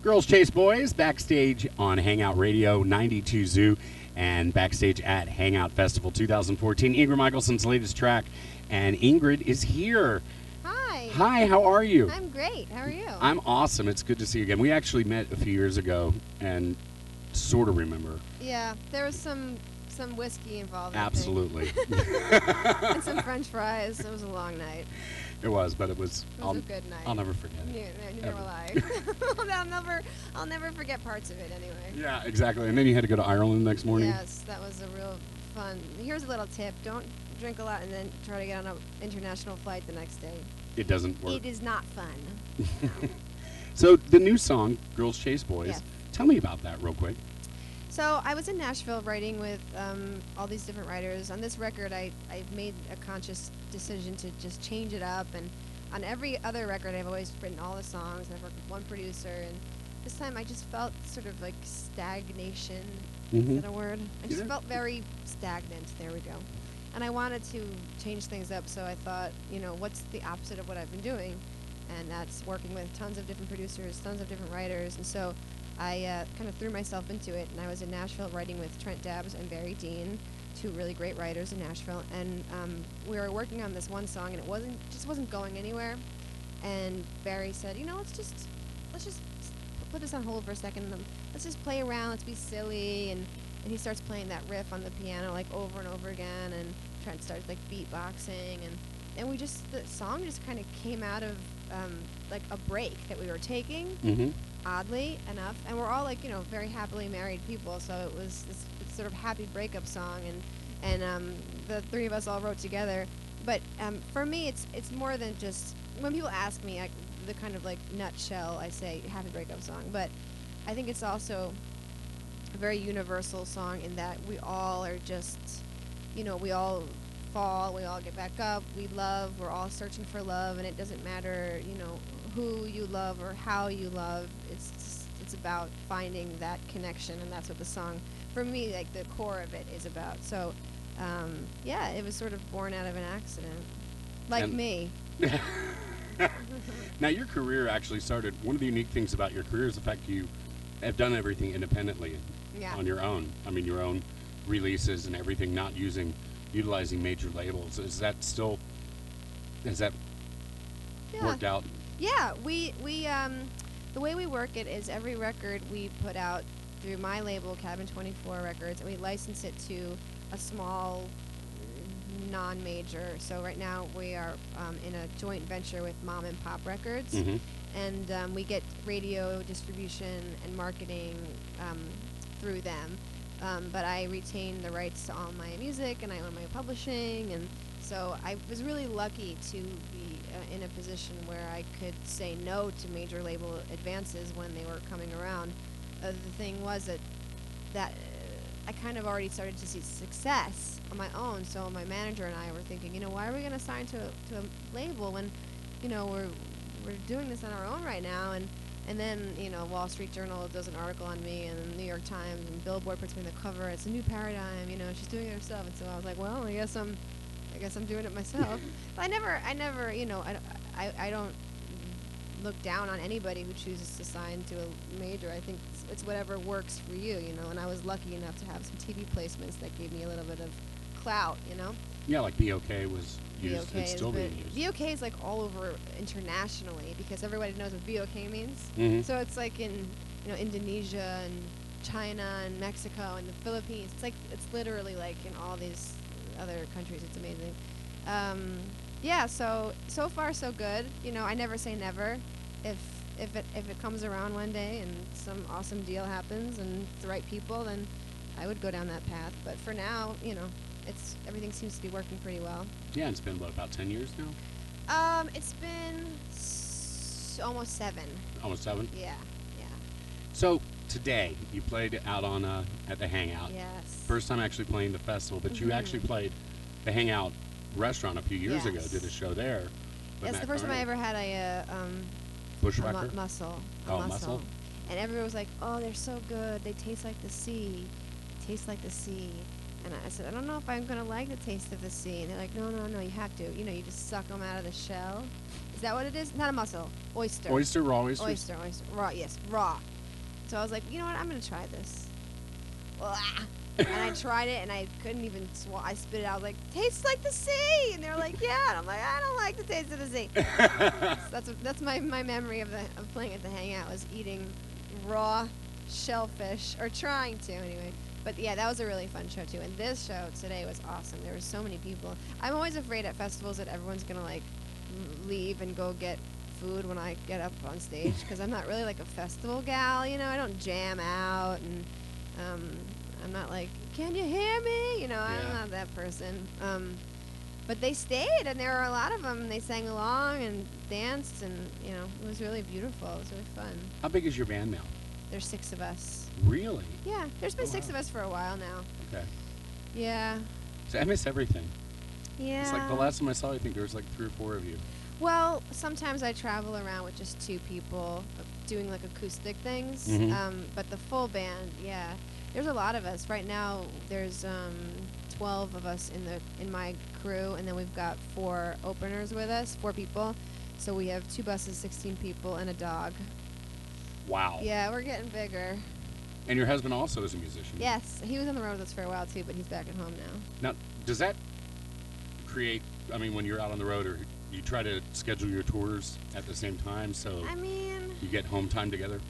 Girls Chase Boys, Backstage on Hangout Radio 92 Zoo and Backstage at Hangout Festival 2014. Ingrid Michaelson's latest track, and Ingrid is here. Hi. Hi, how are you? I'm great. How are you? I'm awesome. It's good to see you again. We actually met a few years ago and sort of remember. Yeah, there was some whiskey involved. Absolutely. And some French fries. It was a long night. It was, but it was a good night. I'll never forget it. Neither will I. I'll never forget parts of it anyway. Yeah, exactly. And then you had to go to Ireland the next morning. Yes, that was a real fun. Here's a little tip: don't drink a lot and then try to get on an international flight the next day. It doesn't work. It is not fun. No. So the new song, Girls Chase Boys. Yeah. Tell me about that real quick. So I was in Nashville writing with all these different writers. On this record, I made a conscious decision to just change it up. And on every other record, I've always written all the songs, and I've worked with one producer. And this time, I just felt sort of like stagnation. Mm-hmm. Is that a word? I just felt very stagnant. There we go. And I wanted to change things up, so I thought, what's the opposite of what I've been doing? And that's working with tons of different producers, tons of different writers. And so I kind of threw myself into it, and I was in Nashville writing with Trent Dabbs and Barry Dean, two really great writers in Nashville, and we were working on this one song, and it just wasn't going anywhere. And Barry said, let's just put this on hold for a second, and let's just play around, let's be silly, and he starts playing that riff on the piano like over and over again, and Trent starts like beatboxing, and the song just kind of came out of like a break that we were taking. Mm-hmm. Oddly enough, and we're all like very happily married people, so it was this sort of happy breakup song, and the three of us all wrote together. But for me, it's more than just when people ask me the kind of like nutshell, I say happy breakup song, but I think it's also a very universal song in that we all are just we all fall, we all get back up, we love, we're all searching for love, and it doesn't matter who you love or how you love. It's about finding that connection, and that's what the song, for me, like the core of it is about. So it was sort of born out of an accident, like me. Now your career actually started, one of the unique things about your career is the fact you have done everything independently. Yeah. On your own. I mean, your own releases and everything, not utilizing major labels. Has that worked out? Yeah, we the way we work it is every record we put out through my label, Cabin 24 Records, and we license it to a small non-major. So right now we are in a joint venture with Mom and Pop Records, Mm-hmm. and we get radio distribution and marketing through them. But I retain the rights to all my music, and I own my publishing, and so I was really lucky to be in a position where I could say no to major label advances when they were coming around. The thing was that I kind of already started to see success on my own, so my manager and I were thinking, why are we going to sign to a label when, we're doing this on our own right now, and then, Wall Street Journal does an article on me, and the New York Times and Billboard puts me on the cover. It's a new paradigm, she's doing it herself. And so I was like, well, I guess I'm doing it myself. But I never, I don't look down on anybody who chooses to sign to a major. I think it's whatever works for you, and I was lucky enough to have some TV placements that gave me a little bit of clout, Yeah, like BOK was used. VOK It's still being used. VOK is like all over internationally because everybody knows what VOK means. Mm-hmm. So it's like in Indonesia and China and Mexico and the Philippines. It's literally like in all these other countries. It's amazing. So far so good. I never say never. If it comes around one day and some awesome deal happens and it's the right people, then I would go down that path. But for now, everything seems to be working pretty well. Yeah, it's been about 10 years now. It's been almost 7. Almost 7. Yeah. So today you played out on at the Hangout. Yes. First time actually playing the festival, but you actually played the Hangout restaurant a few years ago. Did a show there. That's the first time I ever had a Bushwhacker? mussel. Mussel. And everyone was like, "Oh, they're so good. They taste like the sea. Taste like the sea." And I said, I don't know if I'm going to like the taste of the sea. And they're like, no, no, no, you have to. You know, you just suck them out of the shell. Is that what it is? Not a mussel. Oyster. Oyster, raw oysters? Oyster. Raw, yes, raw. So I was like, you know what, I'm going to try this. And I tried it, and I couldn't even swallow. I spit it out. I was like, tastes like the sea. And they were like, yeah. And I'm like, I don't like the taste of the sea. So that's my memory of playing at the Hangout, was eating raw shellfish, or trying to anyway. But yeah, that was a really fun show too. And this show today was awesome. There were so many people. I'm always afraid at festivals that everyone's gonna like leave and go get food when I get up on stage, because I'm not really like a festival gal. You know, I don't jam out, and I'm not like, can you hear me? You know, I'm not that person. But they stayed, and there were a lot of them. And they sang along and danced, and you know, it was really beautiful. It was really fun. How big is your band now? There's 6 of us. Really? Yeah, there's been 6 of us for a while now. Okay. Yeah. So I miss everything. Yeah. It's like the last time I saw you, I think there was like 3 or 4 of you. Well, sometimes I travel around with just 2 people doing like acoustic things. But the full band, yeah. There's a lot of us. Right now there's 12 of us in my crew, and then we've got 4 openers with us, 4 people. So we have 2 buses, 16 people, and a dog. Wow. Yeah, we're getting bigger. And your husband also is a musician. Yes, he was on the road with us for a while too, but he's back at home now. Now, does that create, I mean, when you're out on the road, or you try to schedule your tours at the same time, so I mean, you get home time together?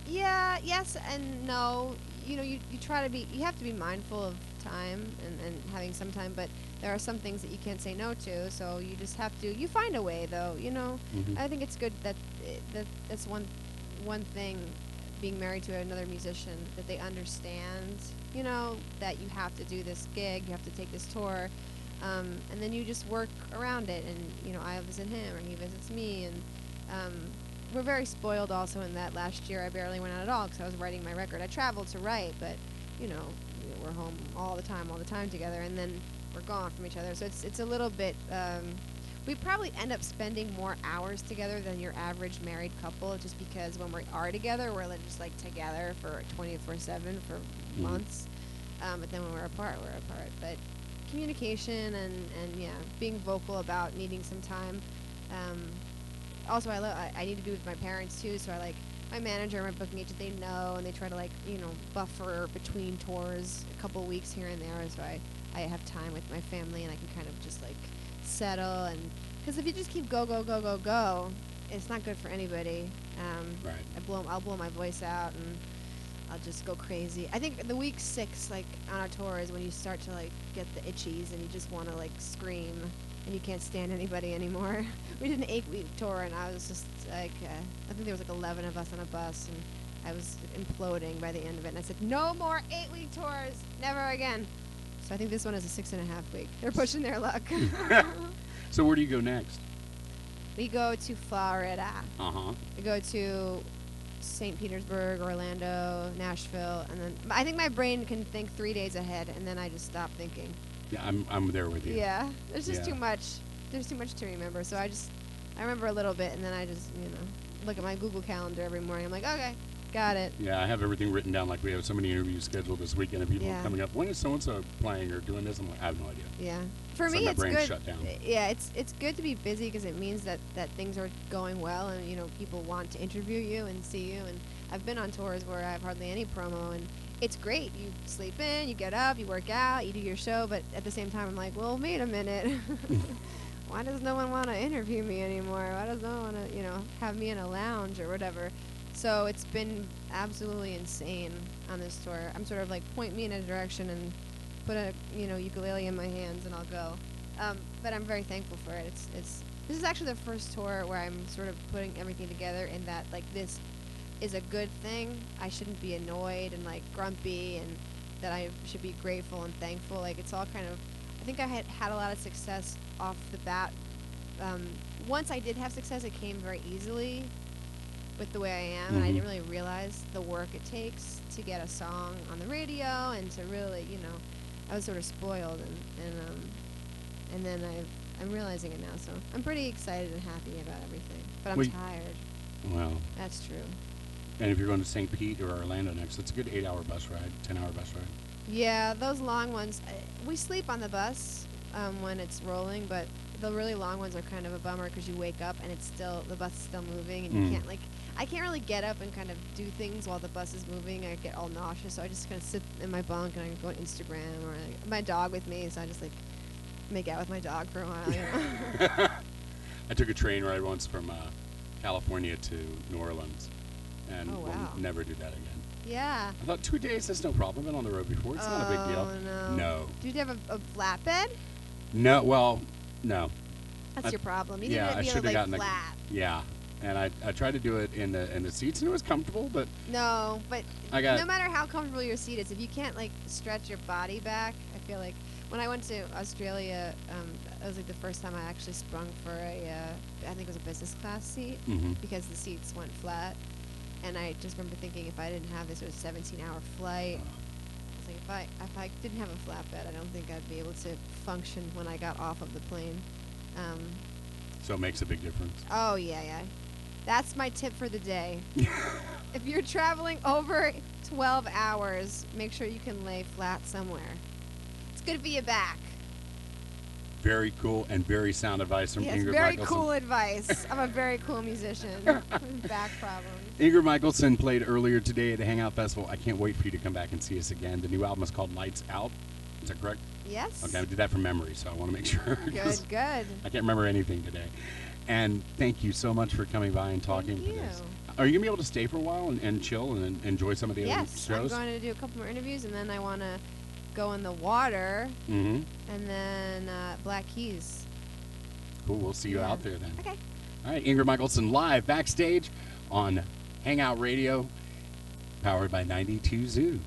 Yeah, yes and no. You know, you try to be, you have to be mindful of time and having some time, but there are some things that you can't say no to, so you just have to, you find a way though, you know. I think it's good that's one thing, being married to another musician, that they understand, you know, that you have to do this gig, you have to take this tour, and then you just work around it, and you know, I visit him or he visits me, and we're very spoiled also in that last year I barely went out at all because I was writing my record. I traveled to write, but you know, we're home all the time together, and then we're gone from each other, so it's a little bit we probably end up spending more hours together than your average married couple, just because when we are together, we're just like together for 24/7 for months. But then when we're apart, we're apart. But communication and yeah, being vocal about needing some time. Also, I need to be with my parents too, so I like my manager and my booking agent. They know, and they try to like, you know, buffer between tours a couple weeks here and there, so I have time with my family, and I can kind of just like settle. And because if you just keep go, it's not good for anybody. Right. I'll blow my voice out, and I'll just go crazy. I think the week 6, like on our tour, is when you start to like get the itchies, and you just want to like scream, and you can't stand anybody anymore. We did an 8-week tour, and I was just like, I think there was like 11 of us on a bus, and I was imploding by the end of it. And I said, no more 8-week tours, never again. So I think this one is a 6.5 week. They're pushing their luck. So where do you go next? We go to Florida. We go to St. Petersburg, Orlando, Nashville, and then I think my brain can think 3 days ahead, and then I just stop thinking. Yeah, I'm there with you. Yeah, there's just too much. There's too much to remember. So I remember a little bit, and then I just, you know, look at my Google Calendar every morning. I'm like, okay, got it. Yeah, I have everything written down. Like, we have so many interviews scheduled this weekend, and people are coming up. When is so-and-so playing or doing this? I'm like, I have no idea. Yeah. For it's me, like it's my brain's good. Shut down. Yeah, it's good to be busy because it means that things are going well, and you know, people want to interview you and see you. And I've been on tours where I have hardly any promo, and it's great. You sleep in, you get up, you work out, you do your show, but at the same time, I'm like, well, wait a minute. Why does no one want to interview me anymore? Why does no one want to, you know, have me in a lounge or whatever? So it's been absolutely insane on this tour. I'm sort of like, point me in a direction and put a, you know, ukulele in my hands and I'll go. But I'm very thankful for it. This is actually the first tour where I'm sort of putting everything together in that, like, this is a good thing. I shouldn't be annoyed and like grumpy, and that I should be grateful and thankful. Like, it's all kind of, I think I had a lot of success off the bat. Once I did have success, it came very easily with the way I am, and I didn't really realize the work it takes to get a song on the radio, and to really, you know, I was sort of spoiled, and then I'm realizing it now, so I'm pretty excited and happy about everything, but I'm tired. Well, that's true. And if you're going to St. Pete or Orlando next, it's a good 8-hour bus ride, 10-hour bus ride. Yeah, those long ones. We sleep on the bus when it's rolling, but the really long ones are kind of a bummer because you wake up and the bus is still moving, and you can't I can't really get up and kind of do things while the bus is moving. I get all nauseous, so I just kind of sit in my bunk and I go on Instagram, or my dog with me, so I just like make out with my dog for a while. You know? I took a train ride once from California to New Orleans, and Oh, wow. will never do that again. Yeah. I thought 2 days, that's no problem. Been on the road before. It's not a big deal. Oh, no. No. Did you have a flatbed? No, well, no. That's your problem. You Yeah, need I to should be have like gotten flat. yeah, and I tried to do it in the seats, and it was comfortable, but No, but I got no matter how comfortable your seat is, if you can't like stretch your body back, I feel like when I went to Australia, it was like the first time I actually sprung for I think it was a business class seat because the seats went flat, and I just remember thinking if I didn't have this, it was a 17-hour flight. I was like, if I didn't have a flatbed, I don't think I'd be able to function when I got off of the plane. so it makes a big difference. Oh yeah. That's my tip for the day. If you're traveling over 12 hours, make sure you can lay flat somewhere. It's good for your back. Very cool and very sound advice from Yes, Ingrid very Michaelson. cool advice. I'm a very cool musician. Back problems. Ingrid Michaelson played earlier today at the Hangout Festival. I can't wait for you to come back and see us again. The new album is called Lights Out. Is that correct? Yes. Okay, I did that from memory, so I want to make sure. Good. I can't remember anything today. And thank you so much for coming by and talking Thank for this. you. Are you going to be able to stay for a while and chill and enjoy some of the other Yes, I'm shows? going to do a couple more interviews, and then I want to go in the water, and then Black Keys. Cool, we'll see you Yeah. out there then. Okay. All right, Ingrid Michaelson live backstage on Hangout Radio, powered by 92 Zoo.